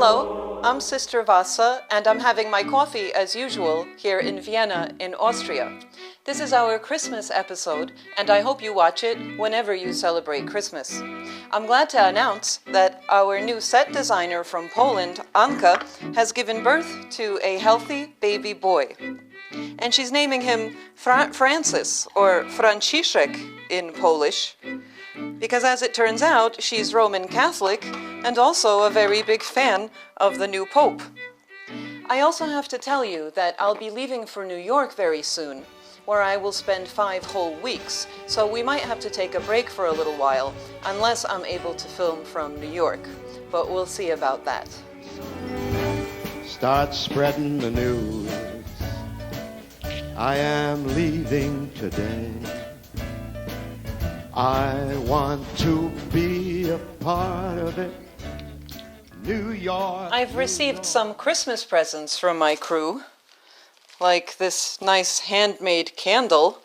Hello, I'm Sister Vassa, and I'm having my coffee as usual here in Vienna in Austria. This is our Christmas episode, and I hope you watch it whenever you celebrate Christmas. I'm glad to announce that our new set designer from Poland, Anka, has given birth to a healthy baby boy. And she's naming him Francis, or Franciszek in Polish, because as it turns out, she's Roman Catholic and also a very big fan of the new Pope. I also have to tell you that I'll be leaving for New York very soon, where I will spend 5 whole weeks, so we might have to take a break for a little while, unless I'm able to film from New York, but we'll see about that. Start spreading the news. I am leaving today. I want to be a part of it. New York. I've received some Christmas presents from my crew, like this nice handmade candle.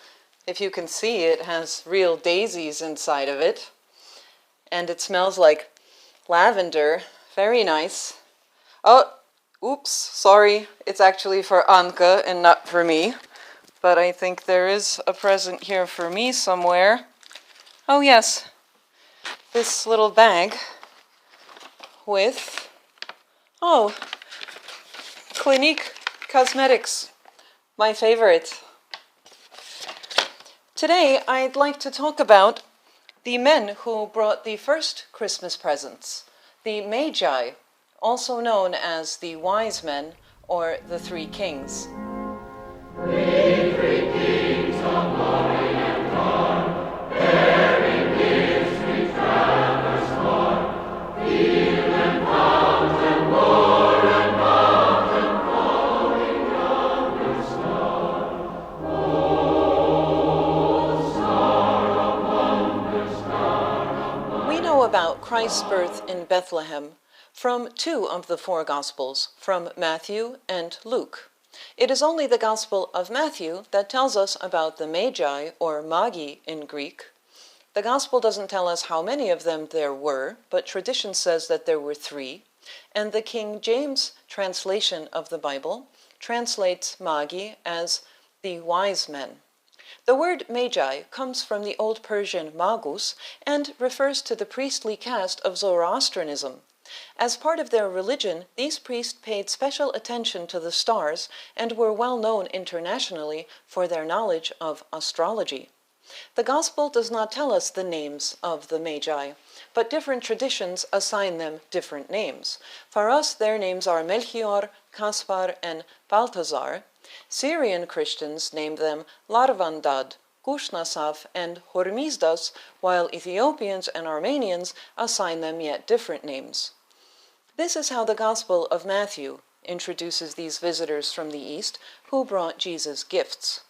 If you can see, it has real daisies inside of it, and it smells like lavender. Very nice. Oh, oops, sorry, it's actually for Anka and not for me, but I think there is a present here for me somewhere. Oh yes, this little bag with, Clinique Cosmetics, my favorite. Today I'd like to talk about the men who brought the first Christmas presents, the Magi, also known as the wise men or the 3 kings. We 3 kings of glory and dawn, bearing gifts we traverse far, field and fountain, moor and mountain, following yonder star. Oh, star of wonder, star of wonder. We know about Christ's birth in Bethlehem from 2 of the 4 Gospels, from Matthew and Luke. It is only the Gospel of Matthew that tells us about the Magi, or Magi in Greek. The Gospel doesn't tell us how many of them there were, but tradition says that there were 3, and the King James translation of the Bible translates Magi as the wise men. The word Magi comes from the Old Persian magus and refers to the priestly caste of Zoroastrianism. As part of their religion, these priests paid special attention to the stars and were well known internationally for their knowledge of astrology. The Gospel does not tell us the names of the Magi, but different traditions assign them different names. For us, their names are Melchior, Caspar, and Balthazar. Syrian Christians name them Larvandad, Kushnasaf, and Hormizdas, while Ethiopians and Armenians assign them yet different names. This is how the Gospel of Matthew introduces these visitors from the East who brought Jesus gifts.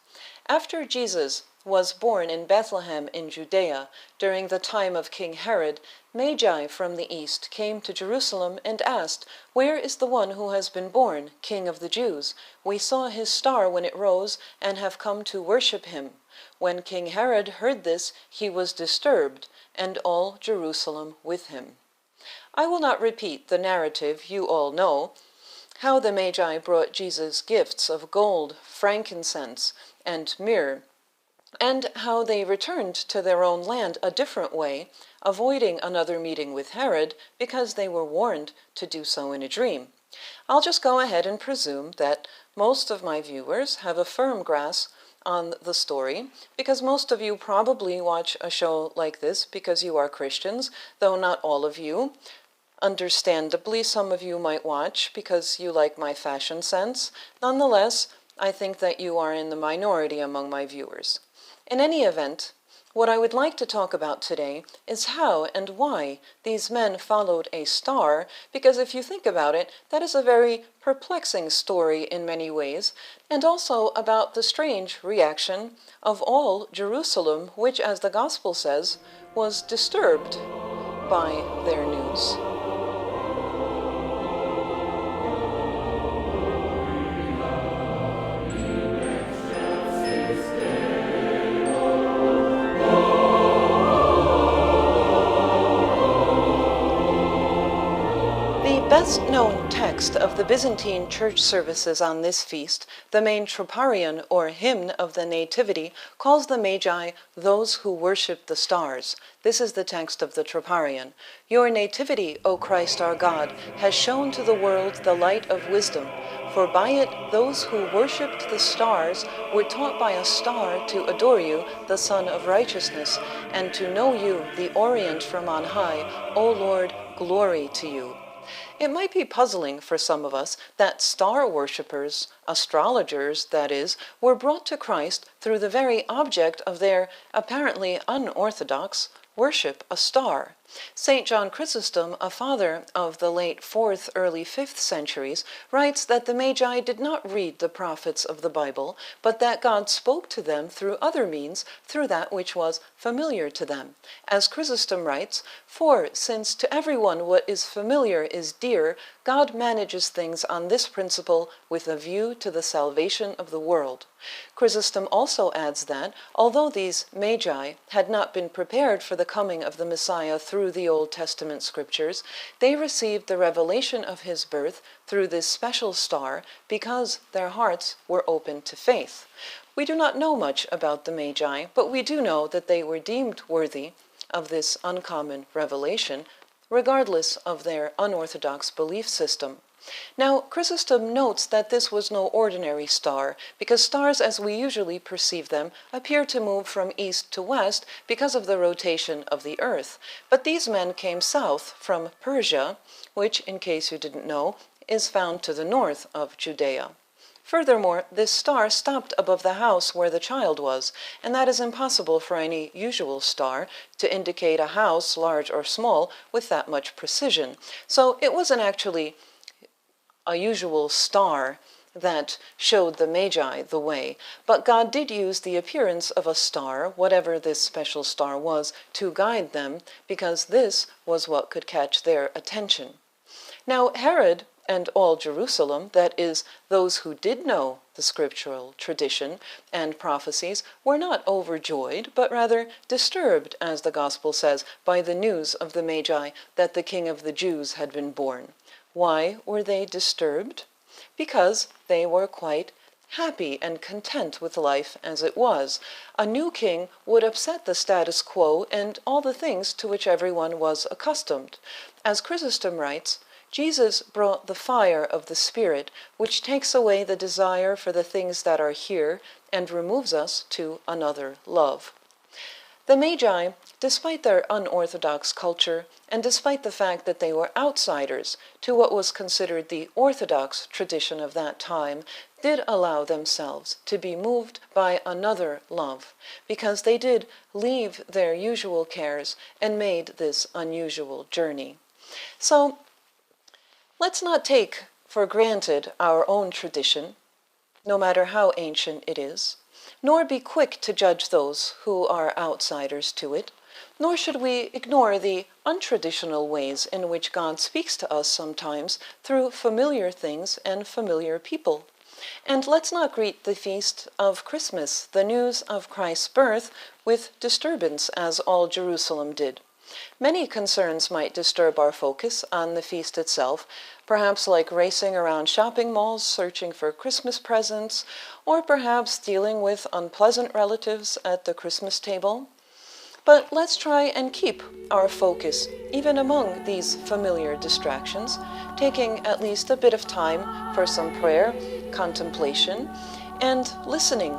After Jesus was born in Bethlehem in Judea during the time of King Herod, Magi from the East came to Jerusalem and asked, "Where is the one who has been born, King of the Jews? We saw his star when it rose and have come to worship him." When King Herod heard this, he was disturbed, and all Jerusalem with him. I will not repeat the narrative you all know, how the Magi brought Jesus gifts of gold, frankincense, and myrrh, and how they returned to their own land a different way, avoiding another meeting with Herod because they were warned to do so in a dream. I'll just go ahead and presume that most of my viewers have a firm grasp on the story, because most of you probably watch a show like this because you are Christians, though not all of you. Understandably, some of you might watch because you like my fashion sense. Nonetheless, I think that you are in the minority among my viewers. In any event, what I would like to talk about today is how and why these men followed a star, because if you think about it, that is a very perplexing story in many ways, and also about the strange reaction of all Jerusalem, which, as the Gospel says, was disturbed by their news. best known text of the Byzantine church services on this feast, the main troparion or hymn of the Nativity, calls the Magi those who worship the stars. This is the text of the troparion. Your nativity, O Christ our God, has shown to the world the light of wisdom, for by it those who worshipped the stars were taught by a star to adore you, the Sun of Righteousness, and to know you, the Orient from on high. O Lord, glory to you. It might be puzzling for some of us that star worshippers, astrologers that is, were brought to Christ through the very object of their apparently unorthodox worship, a star. St. John Chrysostom, a father of the late 4th, early 5th centuries, writes that the Magi did not read the prophets of the Bible, but that God spoke to them through other means, through that which was familiar to them. As Chrysostom writes, "For, since to everyone what is familiar is dear, God manages things on this principle with a view to the salvation of the world." Chrysostom also adds that, although these Magi had not been prepared for the coming of the Messiah through the Old Testament scriptures, they received the revelation of his birth through this special star because their hearts were open to faith. We do not know much about the Magi, but we do know that they were deemed worthy of this uncommon revelation, regardless of their unorthodox belief system. Now, Chrysostom notes that this was no ordinary star, because stars as we usually perceive them appear to move from east to west because of the rotation of the earth. But these men came south from Persia, which, in case you didn't know, is found to the north of Judea. Furthermore, this star stopped above the house where the child was, and that is impossible for any usual star to indicate a house, large or small, with that much precision. So it wasn't actually a usual star that showed the Magi the way, but God did use the appearance of a star, whatever this special star was, to guide them, because this was what could catch their attention. Now, Herod and all Jerusalem, that is, those who did know the scriptural tradition and prophecies, were not overjoyed, but rather disturbed, as the Gospel says, by the news of the Magi that the King of the Jews had been born. Why were they disturbed? Because they were quite happy and content with life as it was. A new king would upset the status quo and all the things to which everyone was accustomed. As Chrysostom writes, Jesus brought the fire of the Spirit, which takes away the desire for the things that are here and removes us to another love. The Magi, despite their unorthodox culture, and despite the fact that they were outsiders to what was considered the orthodox tradition of that time, did allow themselves to be moved by another love, because they did leave their usual cares and made this unusual journey. So, let's not take for granted our own tradition, no matter how ancient it is, nor be quick to judge those who are outsiders to it, nor should we ignore the untraditional ways in which God speaks to us sometimes through familiar things and familiar people. And let's not greet the feast of Christmas, the news of Christ's birth, with disturbance as all Jerusalem did. Many concerns might disturb our focus on the feast itself, perhaps like racing around shopping malls searching for Christmas presents, or perhaps dealing with unpleasant relatives at the Christmas table. But let's try and keep our focus, even among these familiar distractions, taking at least a bit of time for some prayer, contemplation, and listening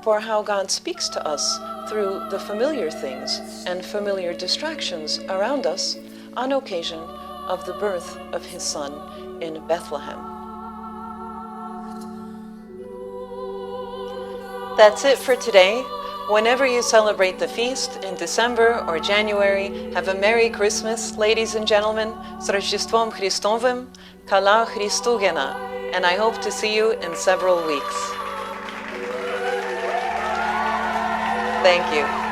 for how God speaks to us through the familiar things and familiar distractions around us on occasion of the birth of his Son in Bethlehem. That's it for today. Whenever you celebrate the feast in December or January, have a Merry Christmas, ladies and gentlemen, с Рождеством Христовым, Kala Χριστούγεννα, and I hope to see you in several weeks. Thank you.